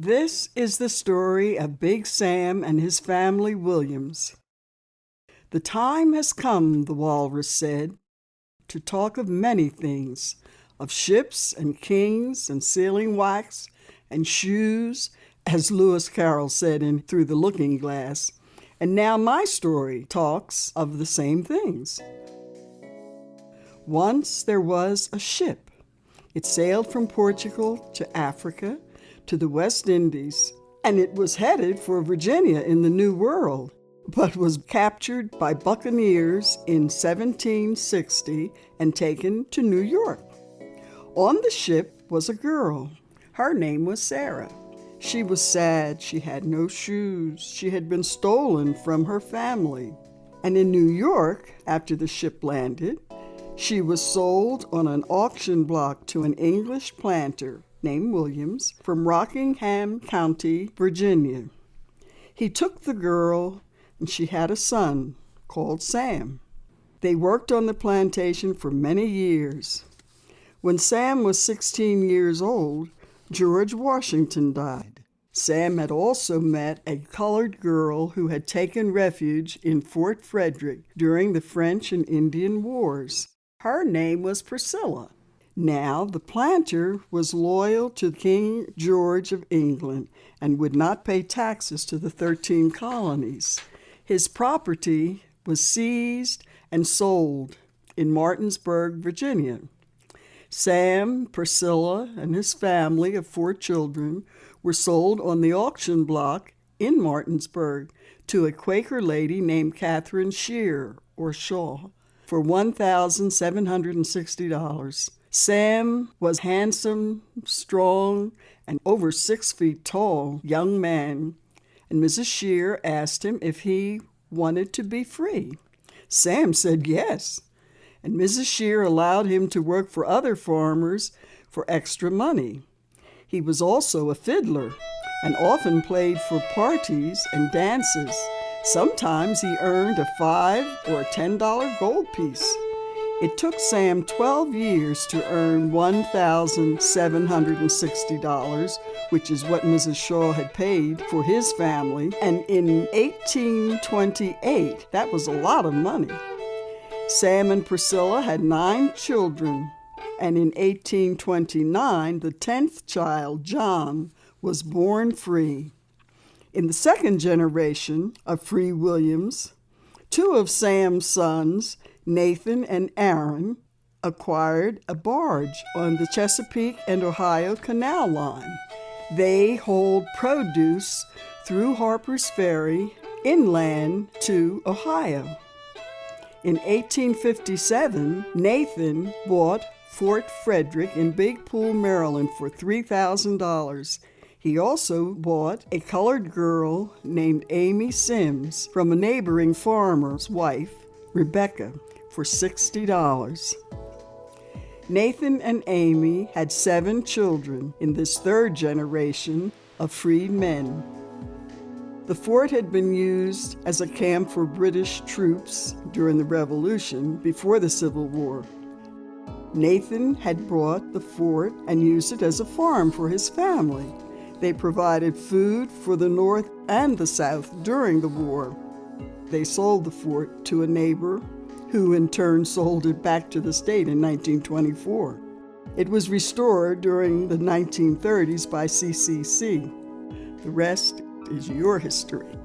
This is the story of Big Sam and his family Williams. "The time has come," the walrus said, "to talk of many things, of ships and kings and sealing wax and shoes," as Lewis Carroll said in Through the Looking Glass. And now my story talks of the same things. Once there was a ship. It sailed from Portugal to Africa, to the West Indies, and it was headed for Virginia in the New World, but was captured by buccaneers in 1760 and taken to New York. On the ship was a girl. Her name was Sarah. She was sad. She had no shoes. She had been stolen from her family. And in New York, after the ship landed, she was sold on an auction block to an English planter named Williams from Rockingham County, Virginia. He took the girl, and she had a son called Sam. They worked on the plantation for many years. When Sam was 16 years old, George Washington died. Sam had also met a colored girl who had taken refuge in Fort Frederick during the French and Indian Wars. Her name was Priscilla. Now, the planter was loyal to King George of England and would not pay taxes to the 13 colonies. His property was seized and sold in Martinsburg, Virginia. Sam, Priscilla, and his family of 4 children were sold on the auction block in Martinsburg to a Quaker lady named Catherine Shear, or Shaw, for $1,760. Sam was handsome, strong, and over 6 feet tall young man, and Mrs. Shear asked him if he wanted to be free. Sam said yes, and Mrs. Shear allowed him to work for other farmers for extra money. He was also a fiddler and often played for parties and dances. Sometimes he earned a $5 or $10 gold piece. It took Sam 12 years to earn $1,760, which is what Mrs. Shaw had paid for his family, and in 1828, that was a lot of money. Sam and Priscilla had 9 children, and in 1829, the 10th child, John, was born free. In the second generation of free Williams, 2 of Sam's sons, Nathan and Aaron, acquired a barge on the Chesapeake and Ohio Canal Line. They hauled produce through Harper's Ferry inland to Ohio. In 1857, Nathan bought Fort Frederick in Big Pool, Maryland for $3,000. He also bought a colored girl named Amy Sims from a neighboring farmer's wife, Rebecca, for $60. Nathan and Amy had 7 children in this third generation of freed men. The fort had been used as a camp for British troops during the Revolution before the Civil War. Nathan had bought the fort and used it as a farm for his family. They provided food for the North and the South during the war. They sold the fort to a neighbor who in turn sold it back to the state in 1924. It was restored during the 1930s by CCC. The rest is your history.